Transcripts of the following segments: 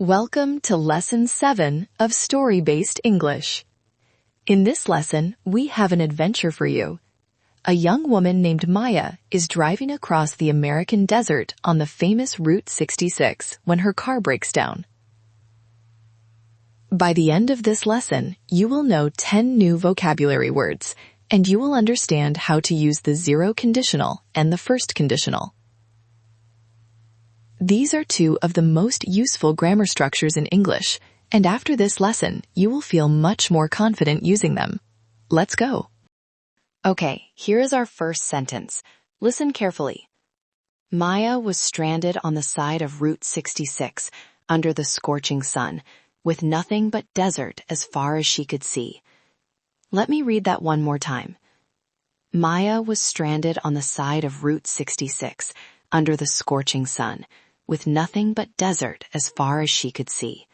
Welcome to Lesson 7 of Story-Based English. In this lesson, we have an adventure for you. A young woman named Maya is driving across the American desert on the famous Route 66 when her car breaks down. By the end of this lesson, you will know 10 new vocabulary words, and you will understand how to use the zero conditional and the first conditional. These are two of the most useful grammar structures in English, and after this lesson, you will feel much more confident using them. Let's go. Okay, here is our first sentence. Listen carefully. Maya was stranded on the side of Route 66 under the scorching sun, with nothing but desert as far as she could see. Let me read that one more time. Maya was stranded on the side of Route 66 under the scorching sun, with nothing but desert as far as she could see.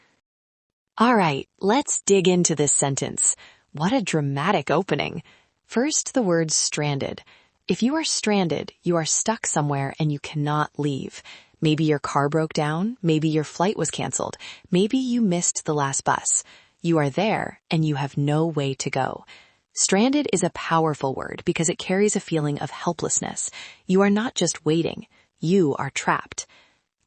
All right, let's dig into this sentence. What a dramatic opening. First, the word stranded. If you are stranded, you are stuck somewhere and you cannot leave. Maybe your car broke down, maybe your flight was canceled, maybe you missed the last bus. You are there and you have no way to go. Stranded is a powerful word because it carries a feeling of helplessness. You are not just waiting, you are trapped.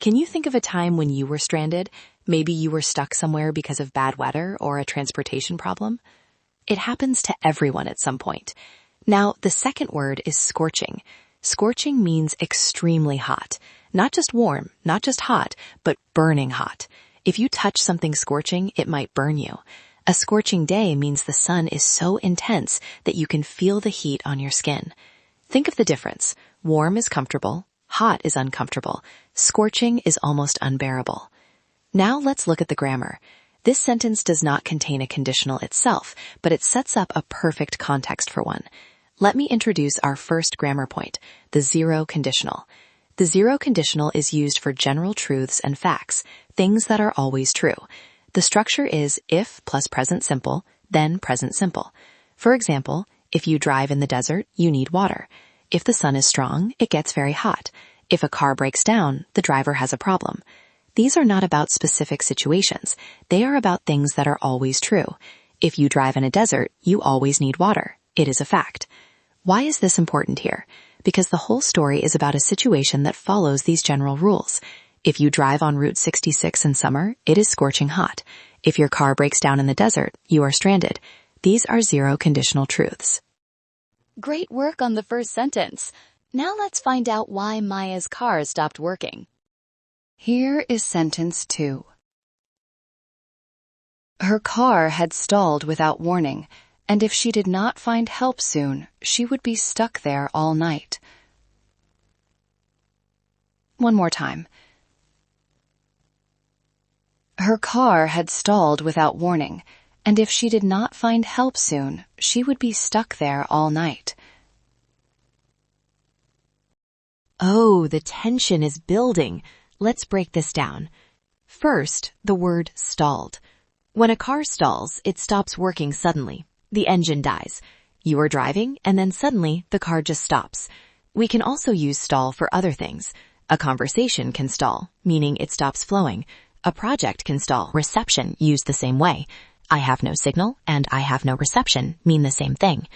Can you think of a time when you were stranded? Maybe you were stuck somewhere because of bad weather or a transportation problem? It happens to everyone at some point. Now, the second word is scorching. Scorching means extremely hot. Not just warm, not just hot, but burning hot. If you touch something scorching, it might burn you. A scorching day means the sun is so intense that you can feel the heat on your skin. Think of the difference. Warm is comfortable. Hot is uncomfortable. Scorching is almost unbearable. Now let's look at the grammar. This sentence does not contain a conditional itself, but it sets up a perfect context for one. Let me introduce our first grammar point, the zero conditional. The zero conditional is used for general truths and facts, things that are always true. The structure is if plus present simple, then present simple. For example, if you drive in the desert, you need water. If the sun is strong, it gets very hot. If a car breaks down, the driver has a problem. These are not about specific situations. They are about things that are always true. If you drive in a desert, you always need water. It is a fact. Why is this important here? Because the whole story is about a situation that follows these general rules. If you drive on Route 66 in summer, it is scorching hot. If your car breaks down in the desert, you are stranded. These are zero conditional truths. Great work on the first sentence. Now let's find out why Maya's car stopped working. Here is sentence 2. Her car had stalled without warning, and if she did not find help soon, she would be stuck there all night. One more time. Her car had stalled without warning, and if she did not find help soon, she would be stuck there all night. Oh, the tension is building. Let's break this down. First, the word stalled. When a car stalls, it stops working suddenly. The engine dies. You are driving, and then suddenly the car just stops. We can also use stall for other things. A conversation can stall, meaning it stops flowing. A project can stall. Reception used the same way. I have no signal and I have no reception mean the same thing.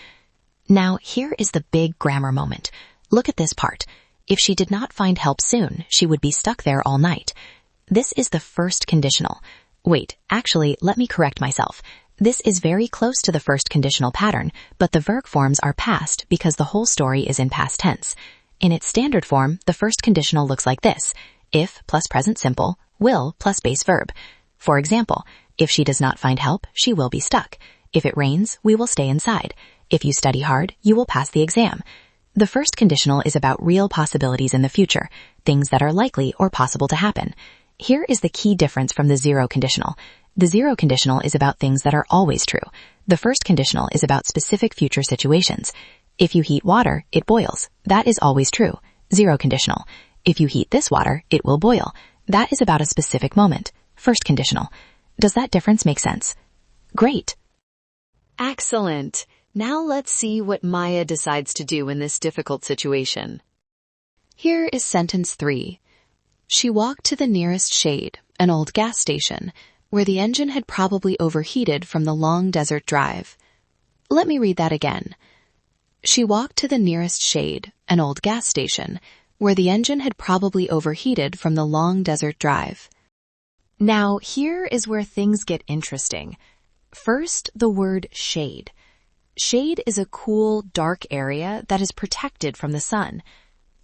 Now, here is the big grammar moment. Look at this part. If she did not find help soon, she would be stuck there all night. This is the first conditional. Wait, actually, let me correct myself. This is very close to the first conditional pattern, but the verb forms are past because the whole story is in past tense. In its standard form, the first conditional looks like this. If plus present simple, will plus base verb. For example, if she does not find help, she will be stuck. If it rains, we will stay inside. If you study hard, you will pass the exam. The first conditional is about real possibilities in the future, things that are likely or possible to happen. Here is the key difference from the zero conditional. The zero conditional is about things that are always true. The first conditional is about specific future situations. If you heat water, it boils. That is always true. Zero conditional. If you heat this water, it will boil. That is about a specific moment. First conditional. Does that difference make sense? Great. Excellent. Now let's see what Maya decides to do in this difficult situation. Here is sentence 3. She walked to the nearest shade, an old gas station, where the engine had probably overheated from the long desert drive. Let me read that again. She walked to the nearest shade, an old gas station, where the engine had probably overheated from the long desert drive. Now, here is where things get interesting. First, the word shade. Shade is a cool, dark area that is protected from the sun.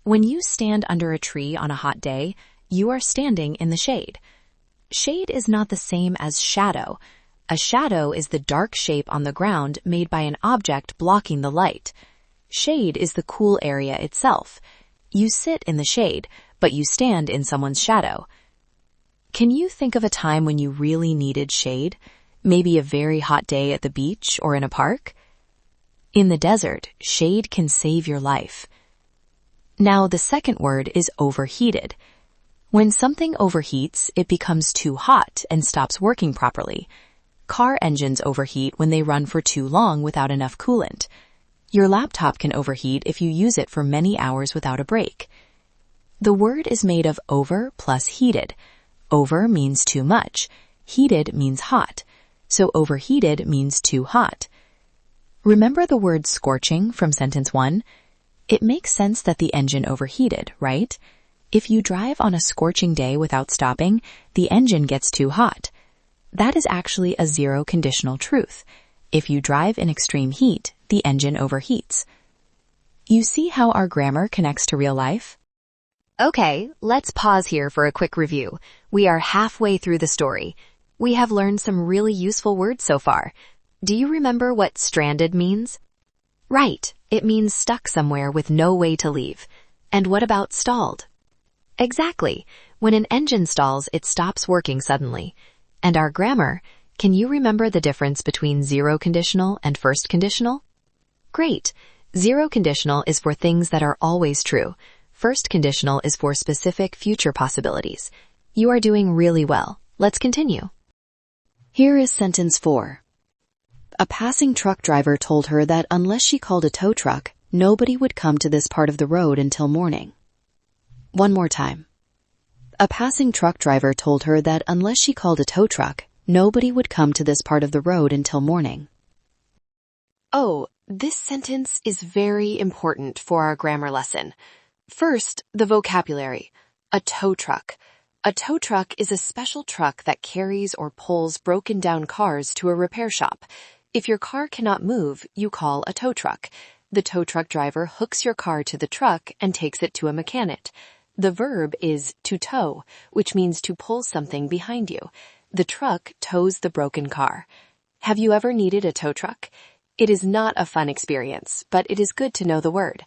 When you stand under a tree on a hot day, you are standing in the shade. Shade is not the same as shadow. A shadow is the dark shape on the ground made by an object blocking the light. Shade is the cool area itself. You sit in the shade, but you stand in someone's shadow. Can you think of a time when you really needed shade? Maybe a very hot day at the beach or in a park? In the desert, shade can save your life. Now, the second word is overheated. When something overheats, it becomes too hot and stops working properly. Car engines overheat when they run for too long without enough coolant. Your laptop can overheat if you use it for many hours without a break. The word is made of over plus heated. Over means too much. Heated means hot. So overheated means too hot. Remember the word scorching from sentence 1? It makes sense that the engine overheated, right? If you drive on a scorching day without stopping, the engine gets too hot. That is actually a zero conditional truth. If you drive in extreme heat, the engine overheats. You see how our grammar connects to real life? Okay, let's pause here for a quick review. We are halfway through the story. We have learned some really useful words so far. Do you remember what stranded means? Right, it means stuck somewhere with no way to leave. And what about stalled? Exactly. When an engine stalls, it stops working suddenly. And our grammar, can you remember the difference between zero conditional and first conditional? Great. Zero conditional is for things that are always true. First conditional is for specific future possibilities. You are doing really well. Let's continue. Here is sentence 4. A passing truck driver told her that unless she called a tow truck, nobody would come to this part of the road until morning. One more time. A passing truck driver told her that unless she called a tow truck, nobody would come to this part of the road until morning. Oh, this sentence is very important for our grammar lesson. First, the vocabulary. A tow truck. A tow truck is a special truck that carries or pulls broken down cars to a repair shop. If your car cannot move, you call a tow truck. The tow truck driver hooks your car to the truck and takes it to a mechanic. The verb is to tow, which means to pull something behind you. The truck tows the broken car. Have you ever needed a tow truck? It is not a fun experience, but it is good to know the word.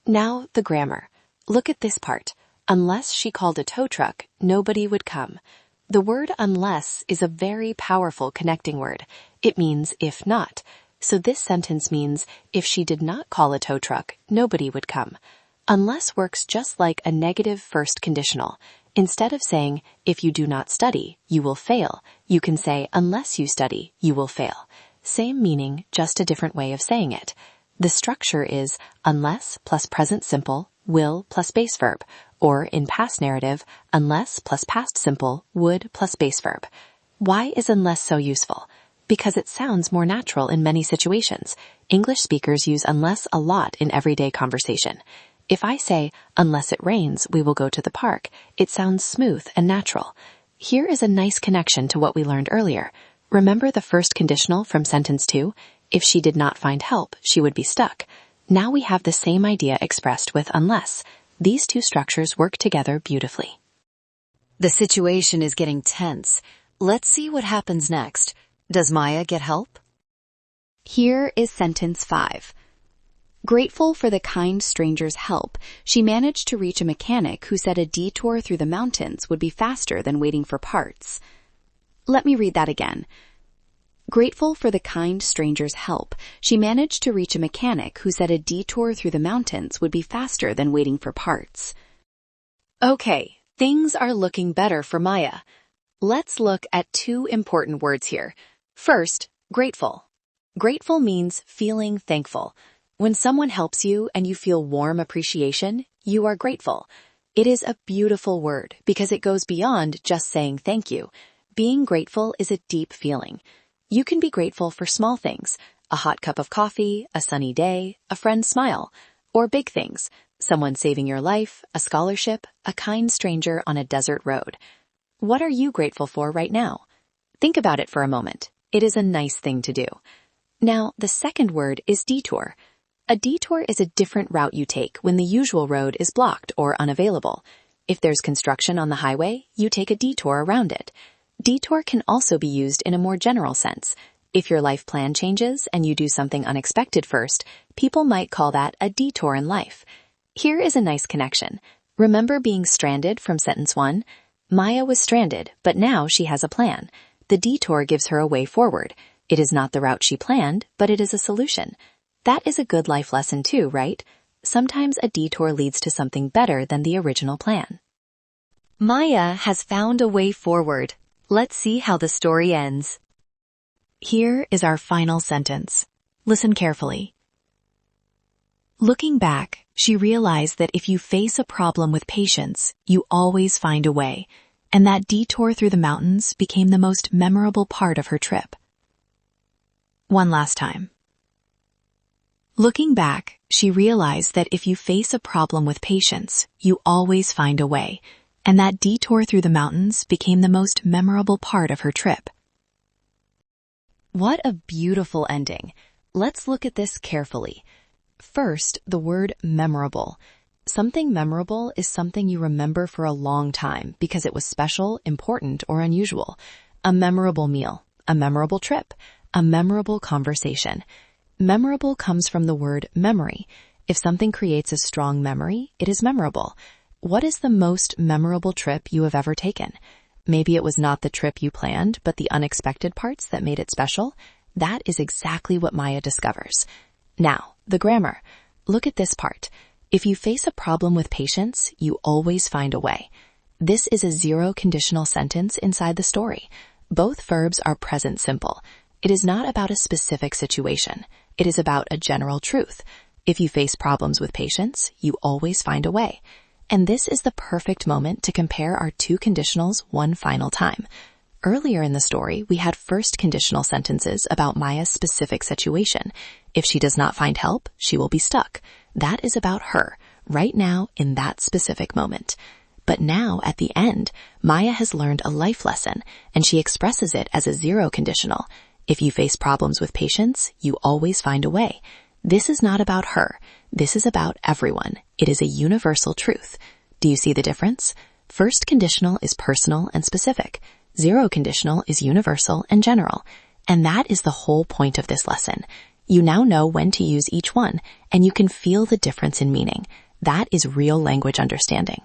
Now, the grammar. Look at this part. Unless she called a tow truck, nobody would come. The word unless is a very powerful connecting word. It means if not. So this sentence means if she did not call a tow truck, nobody would come. Unless works just like a negative first conditional. Instead of saying, if you do not study, you will fail, you can say, unless you study, you will fail. Same meaning, just a different way of saying it. The structure is unless plus present simple, will plus base verb, or in past narrative, unless plus past simple, would plus base verb. Why is unless so useful? Because it sounds more natural in many situations. English speakers use unless a lot in everyday conversation. If I say, unless it rains, we will go to the park, it sounds smooth and natural. Here is a nice connection to what we learned earlier. Remember the first conditional from sentence 2? If she did not find help, she would be stuck. Now we have the same idea expressed with unless. These two structures work together beautifully. The situation is getting tense. Let's see what happens next. Does Maya get help? Here is sentence 5. Grateful for the kind stranger's help, she managed to reach a mechanic who said a detour through the mountains would be faster than waiting for parts. Let me read that again. Grateful for the kind stranger's help, she managed to reach a mechanic who said a detour through the mountains would be faster than waiting for parts. Okay, things are looking better for Maya. Let's look at two important words here. First, grateful. Grateful means feeling thankful. When someone helps you and you feel warm appreciation, you are grateful. It is a beautiful word because it goes beyond just saying thank you. Being grateful is a deep feeling. You can be grateful for small things, a hot cup of coffee, a sunny day, a friend's smile, or big things, someone saving your life, a scholarship, a kind stranger on a desert road. What are you grateful for right now? Think about it for a moment. It is a nice thing to do. Now, the second word is detour. A detour is a different route you take when the usual road is blocked or unavailable. If there's construction on the highway, you take a detour around it. Detour can also be used in a more general sense. If your life plan changes and you do something unexpected first, people might call that a detour in life. Here is a nice connection. Remember being stranded from sentence 1? Maya was stranded, but now she has a plan. The detour gives her a way forward. It is not the route she planned, but it is a solution. That is a good life lesson too, right? Sometimes a detour leads to something better than the original plan. Maya has found a way forward. Let's see how the story ends. Here is our final sentence. Listen carefully. Looking back, she realized that if you face a problem with patience, you always find a way, and that detour through the mountains became the most memorable part of her trip. One last time. Looking back, she realized that if you face a problem with patience, you always find a way, and that detour through the mountains became the most memorable part of her trip. What a beautiful ending. Let's look at this carefully. First, the word memorable. Something memorable is something you remember for a long time because it was special, important, or unusual. A memorable meal, a memorable trip, a memorable conversation. Memorable comes from the word memory. If something creates a strong memory, it is memorable. What is the most memorable trip you have ever taken? Maybe it was not the trip you planned, but the unexpected parts that made it special. That is exactly what Maya discovers. Now, the grammar. Look at this part. If you face a problem with patience, you always find a way. This is a zero conditional sentence inside the story. Both verbs are present simple. It is not about a specific situation. It is about a general truth. If you face problems with patience, you always find a way. And this is the perfect moment to compare our two conditionals one final time. Earlier in the story, we had first conditional sentences about Maya's specific situation. If she does not find help, she will be stuck. That is about her, right now in that specific moment. But now, at the end, Maya has learned a life lesson, and she expresses it as a zero conditional. If you face problems with patience, you always find a way. This is not about her. This is about everyone. It is a universal truth. Do you see the difference? First conditional is personal and specific. Zero conditional is universal and general. And that is the whole point of this lesson. You now know when to use each one, and you can feel the difference in meaning. That is real language understanding.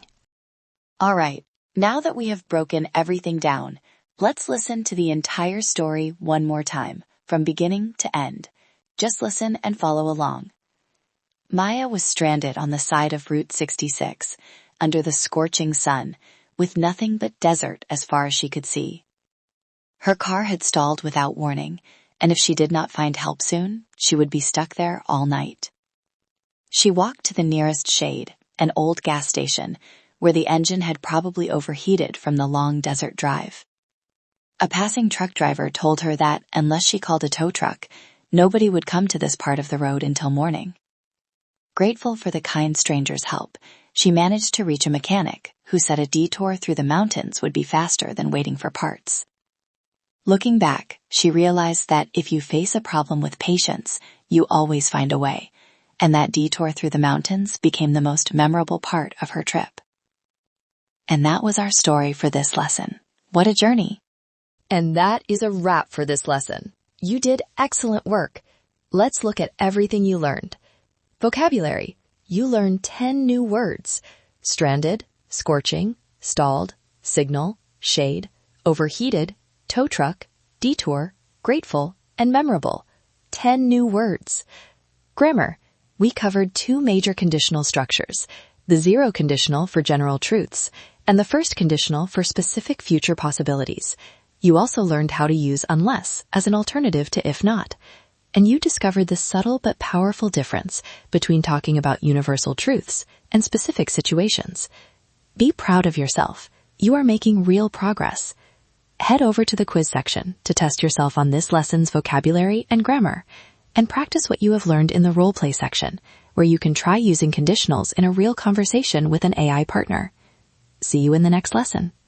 All right, now that we have broken everything down, let's listen to the entire story one more time, from beginning to end. Just listen and follow along. Maya was stranded on the side of Route 66, under the scorching sun, with nothing but desert as far as she could see. Her car had stalled without warning, and if she did not find help soon, she would be stuck there all night. She walked to the nearest shade, an old gas station, where the engine had probably overheated from the long desert drive. A passing truck driver told her that, unless she called a tow truck, nobody would come to this part of the road until morning. Grateful for the kind stranger's help, she managed to reach a mechanic who said a detour through the mountains would be faster than waiting for parts. Looking back, she realized that if you face a problem with patience, you always find a way, and that detour through the mountains became the most memorable part of her trip. And that was our story for this lesson. What a journey! And that is a wrap for this lesson. You did excellent work. Let's look at everything you learned. Vocabulary. You learned 10 new words. Stranded, scorching, stalled, signal, shade, overheated, tow truck, detour, grateful, and memorable. 10 new words. Grammar. We covered 2 major conditional structures. The zero conditional for general truths, and the first conditional for specific future possibilities. You also learned how to use unless as an alternative to if not. And you discovered the subtle but powerful difference between talking about universal truths and specific situations. Be proud of yourself. You are making real progress. Head over to the quiz section to test yourself on this lesson's vocabulary and grammar, and practice what you have learned in the role play section, where you can try using conditionals in a real conversation with an AI partner. See you in the next lesson.